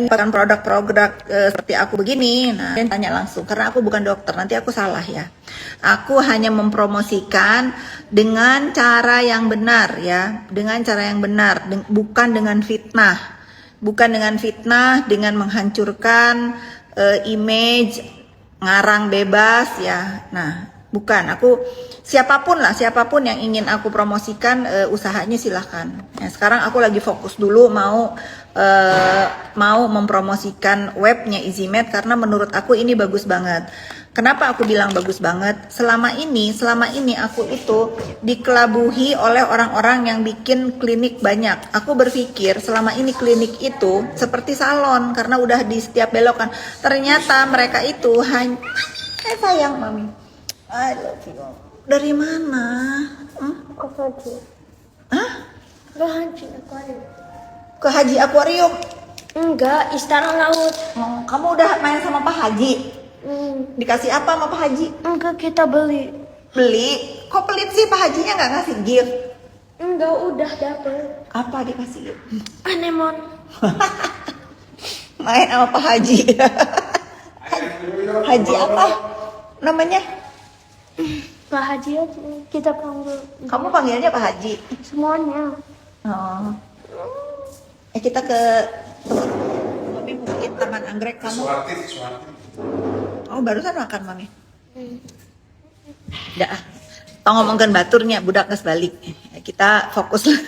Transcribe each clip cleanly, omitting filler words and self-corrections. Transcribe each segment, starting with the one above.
bahkan produk-produk seperti aku begini. Nah, tanya langsung karena aku bukan dokter, nanti aku salah ya. Aku hanya mempromosikan dengan cara yang benar ya, dengan cara yang benar, bukan dengan fitnah. Bukan dengan fitnah, dengan menghancurkan image, ngarang bebas ya. Nah, bukan, aku siapapun yang ingin aku promosikan usahanya silahkan. Nah, sekarang aku lagi fokus dulu mau mempromosikan webnya EasyMed karena menurut aku ini bagus banget. Kenapa aku bilang bagus banget? Selama ini aku itu dikelabuhi oleh orang-orang yang bikin klinik banyak. Aku berpikir selama ini klinik itu seperti salon karena udah di setiap belokan. Ternyata mereka itu hanya sayang mami. I love you. Dari mana? Ke haji. Hah? Ke haji akuarium. Ke Haji Akuarium? Enggak, istana laut. Oh, kamu udah main sama Pak Haji? Dikasih apa sama Pak Haji? Enggak, kita beli. Beli? Kok pelit sih, Pak Hajinya nggak ngasih gift? Enggak, udah dapet. Apa dikasih gift? Anemon. Main sama Pak Haji. Haji apa namanya? Pak Haji aja, kita panggil. Kamu panggilnya Pak Haji? Semuanya. Oh. Kita ke Mami mungkin Taman Anggrek kamu. Suarti. Oh, barusan makan Mami. Udah ah. Tau ngomongkan baturnya, budak nges balik. Kita fokus lah.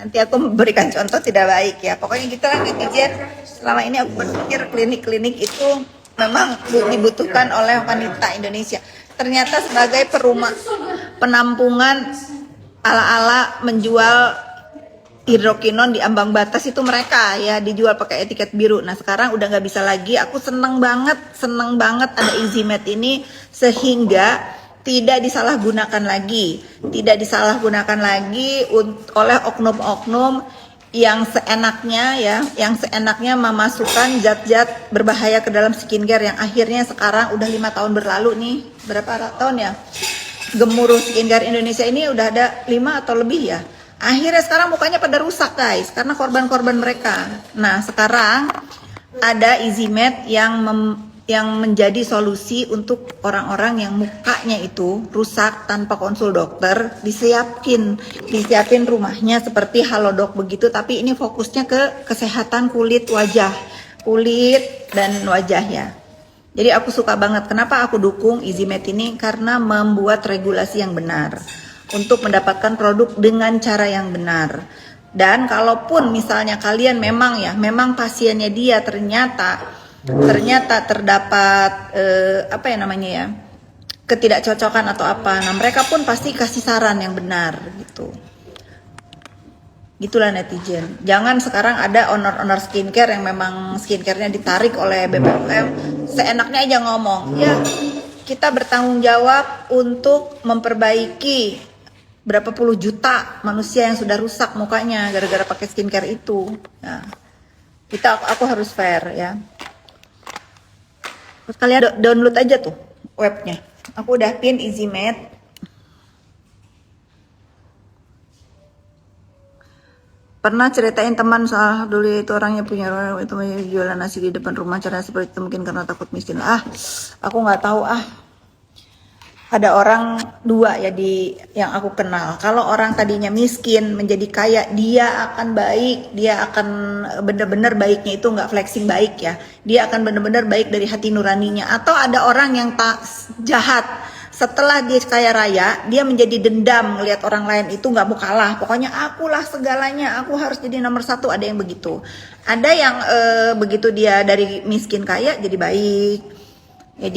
Nanti aku memberikan contoh tidak baik ya. Pokoknya gitu lah netizen. Selama ini aku berpikir klinik-klinik itu memang dibutuhkan oleh wanita Indonesia. Ternyata sebagai penampungan ala-ala menjual hidrokinon di ambang batas itu mereka ya dijual pakai etiket biru. Nah sekarang udah nggak bisa lagi. Aku seneng banget ada EasyMed ini sehingga tidak disalahgunakan lagi oleh oknum-oknum yang seenaknya memasukkan zat-zat berbahaya ke dalam skincare yang akhirnya sekarang udah 5 tahun berlalu nih, berapa tahun ya gemuruh skincare Indonesia ini udah ada 5 atau lebih ya. Akhirnya sekarang mukanya pada rusak guys karena korban-korban mereka. Nah sekarang ada EasyMed yang menjadi solusi untuk orang-orang yang mukanya itu rusak tanpa konsul dokter, disiapin rumahnya seperti Halodoc begitu, tapi ini fokusnya ke kesehatan kulit dan wajah ya. Jadi aku suka banget. Kenapa aku dukung EasyMed ini? Karena membuat regulasi yang benar untuk mendapatkan produk dengan cara yang benar. Dan kalaupun misalnya kalian memang pasiennya dia ternyata terdapat ketidakcocokan atau apa, nah mereka pun pasti kasih saran yang benar gitu. Gitulah netizen. Jangan sekarang ada owner skincare yang memang skincarenya ditarik oleh BPOM, seenaknya aja ngomong. Ya, kita bertanggung jawab untuk memperbaiki berapa puluh juta manusia yang sudah rusak mukanya gara-gara pakai skincare itu. Nah, aku harus fair ya. Terus kalian download aja tuh webnya. Aku udah pin EasyMed. Pernah ceritain teman soal dulu itu orangnya punya itu jualan nasi di depan rumah, cara seperti itu mungkin karena takut miskin. Aku nggak tahu Ada orang 2 ya yang aku kenal. Kalau orang tadinya miskin menjadi kaya, dia akan baik, dia akan benar-benar baiknya itu nggak flexing baik ya. Dia akan benar-benar baik dari hati nuraninya. Atau ada orang yang tak jahat. Setelah dia kaya raya, dia menjadi dendam ngelihat orang lain itu nggak mau kalah. Pokoknya akulah segalanya, aku harus jadi nomor 1. Ada yang begitu. Ada yang begitu dia dari miskin kaya jadi baik. Ya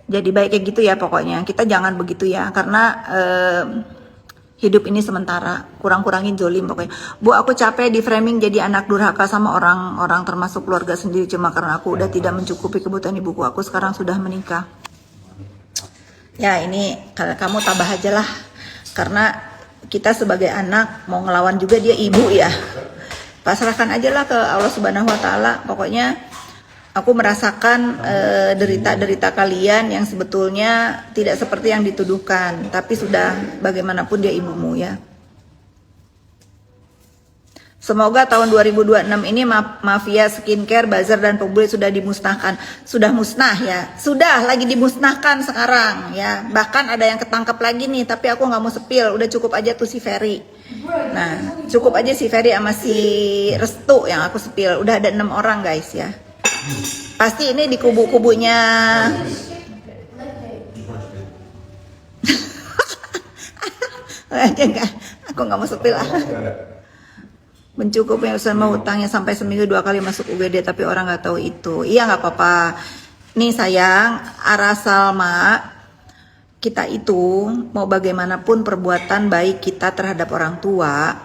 jadi baik kayak gitu ya pokoknya. Kita jangan begitu ya, karena hidup ini sementara. Kurang-kurangin zolim pokoknya. Bu, aku capek di framing jadi anak durhaka sama orang-orang termasuk keluarga sendiri cuma karena aku udah tidak mencukupi kebutuhan ibuku. Aku sekarang sudah menikah. Ya ini kamu tabah aja lah, karena kita sebagai anak mau ngelawan juga dia ibu ya. Pasrahkan aja lah ke Allah Subhanahu Wa Taala. Pokoknya Aku merasakan derita-derita kalian yang sebetulnya tidak seperti yang dituduhkan, tapi sudah bagaimanapun dia ibumu ya. Semoga tahun 2026 ini mafia skincare, bazar dan pembuli sudah dimusnahkan. Sudah musnah ya, sudah lagi dimusnahkan sekarang ya. Bahkan ada yang ketangkap lagi nih, tapi aku nggak mau sepil. Udah cukup aja tuh si Ferry. Nah, cukup aja si Ferry sama si Restu yang aku sepil. Udah ada 6 orang guys ya. Pasti ini di kubu-kubunya. Aja enggak, aku nggak mau sepil lah. Mencukupi usaha mau hutangnya sampai seminggu 2 kali masuk UGD, tapi orang nggak tahu itu. Iya nggak apa-apa. Nih sayang, Ara Salma, kita itu mau bagaimanapun perbuatan baik kita terhadap orang tua,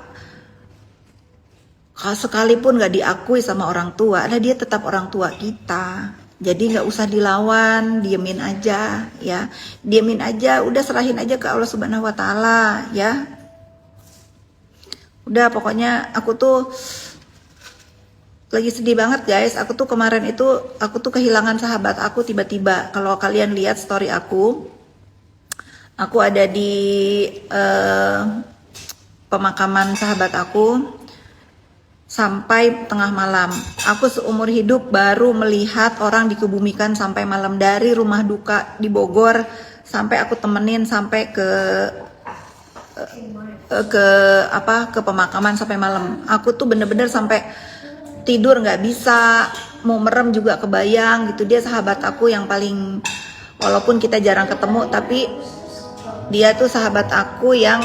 kalau sekalipun nggak diakui sama orang tua, nah dia tetap orang tua kita. Jadi nggak usah dilawan, diemin aja ya, diemin aja, udah serahin aja ke Allah Subhanahu Wa Taala ya. Udah pokoknya aku tuh lagi sedih banget guys. Aku tuh kemarin itu aku tuh kehilangan sahabat aku tiba-tiba. Kalau kalian lihat story aku ada di pemakaman sahabat aku sampai tengah malam. Aku seumur hidup baru melihat orang dikebumikan sampai malam, dari rumah duka di Bogor sampai aku temenin sampai ke pemakaman sampai malam. Aku tuh bener-bener sampai tidur nggak bisa, mau merem juga kebayang gitu. Dia sahabat aku yang paling, walaupun kita jarang ketemu, tapi dia tuh sahabat aku yang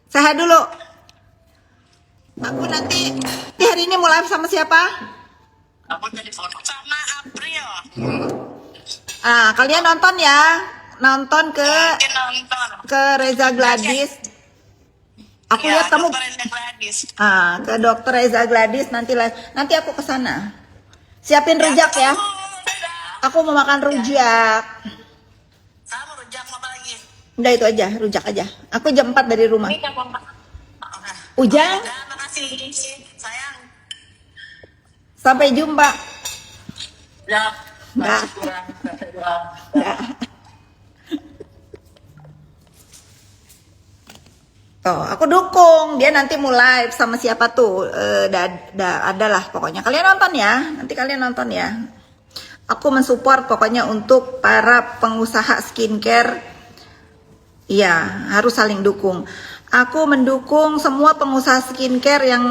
sehat dulu. Aku nanti di hari ini mulai sama siapa? Aku jadi foto sama April. Kalian nonton ya, nonton ke Reza Gladys. Aku Ya, lihat kamu Dr. Reza Gladys. ke Dokter Reza Gladys nanti nanti aku ke sana. Siapin rujak ya. Aku mau makan rujak. Sama rujak apa lagi? Udah itu aja, rujak aja. Aku jam 4 dari rumah. Ini kan Ujang, udah, makasih sayang. sampai jumpa. Ya, Dah. kurang. Dah. Tuh, aku dukung dia nanti mulai sama siapa tuh, adalah pokoknya kalian nonton ya, nanti kalian nonton ya. Aku mensupport pokoknya untuk para pengusaha skincare, iya harus saling dukung. Aku mendukung semua pengusaha skincare yang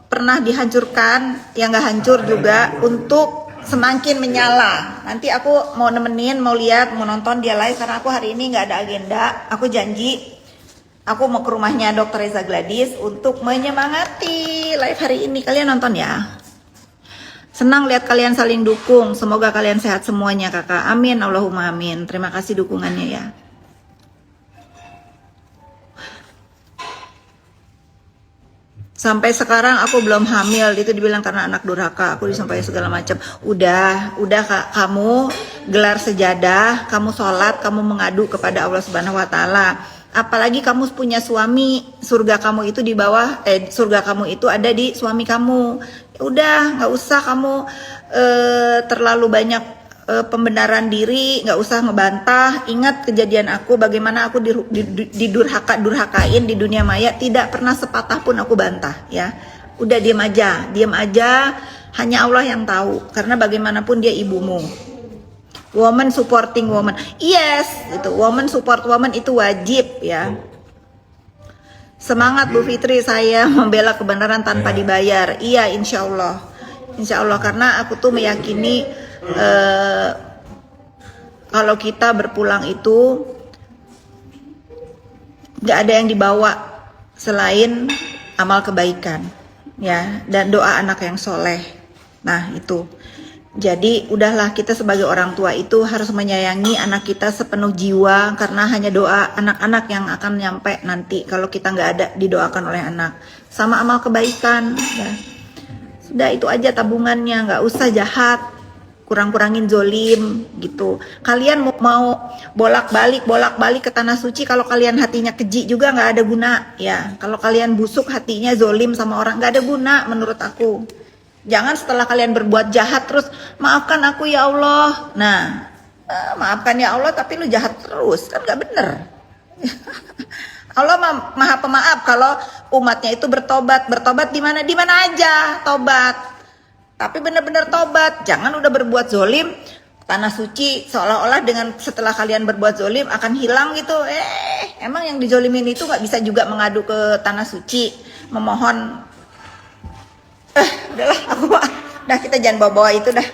pernah dihancurkan, yang gak hancur juga, untuk semakin menyala. Nanti aku mau nemenin, mau lihat, mau nonton dia live, karena aku hari ini gak ada agenda. Aku janji aku mau ke rumahnya Dr. Reza Gladys untuk menyemangati live hari ini. Kalian nonton ya. Senang lihat kalian saling dukung. Semoga kalian sehat semuanya kakak. Amin, Allahumma amin. Terima kasih dukungannya ya. Sampai sekarang aku belum hamil, itu dibilang karena anak durhaka. Aku disampaikan segala macam. Udah kak, kamu gelar sejadah, kamu sholat, kamu mengadu kepada Allah Subhanahu Wa Taala. Apalagi kamu punya suami, surga kamu itu di bawah, surga kamu itu ada di suami kamu. Udah, nggak usah kamu terlalu banyak pembenaran diri, nggak usah ngebantah. Ingat kejadian aku, bagaimana aku didurhakain di dunia maya, tidak pernah sepatah pun aku bantah ya. Udah diam aja, hanya Allah yang tahu, karena bagaimanapun dia ibumu. Woman supporting woman, yes, itu woman support woman, itu wajib ya. Semangat Bu Fitri, saya membela kebenaran tanpa dibayar. Iya, insya Allah, karena aku tuh meyakini kalau kita berpulang itu nggak ada yang dibawa selain amal kebaikan ya, dan doa anak yang soleh. Nah itu Jadi udahlah, kita sebagai orang tua itu harus menyayangi anak kita sepenuh jiwa, karena hanya doa anak-anak yang akan nyampe nanti kalau kita nggak ada didoakan oleh anak. Sama amal kebaikan, ya. Sudah itu aja tabungannya, nggak usah jahat, kurang-kurangin zolim gitu. Kalian mau bolak-balik ke tanah suci, kalau kalian hatinya keji juga nggak ada guna, ya. Kalau kalian busuk hatinya zolim sama orang, nggak ada guna menurut aku. Jangan setelah kalian berbuat jahat terus, maafkan aku ya Allah. Nah, maafkan ya Allah tapi lu jahat terus, kan nggak bener. Allah maha pemaaf kalau umatnya itu bertobat. Bertobat di mana? Di mana aja tobat. Tapi benar-benar tobat. Jangan udah berbuat zolim, tanah suci seolah-olah dengan setelah kalian berbuat zolim akan hilang gitu. Emang yang dijolimin itu nggak bisa juga mengadu ke tanah suci, memohon. Udahlah, aku dah, kita jangan bawa-bawa itu dah.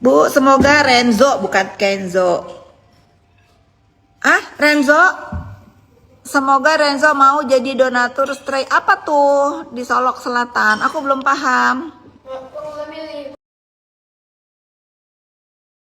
Bu, semoga Renzo bukan Kenzo. Renzo? Semoga Renzo mau jadi donatur stray apa tuh di Solok Selatan? Aku belum paham.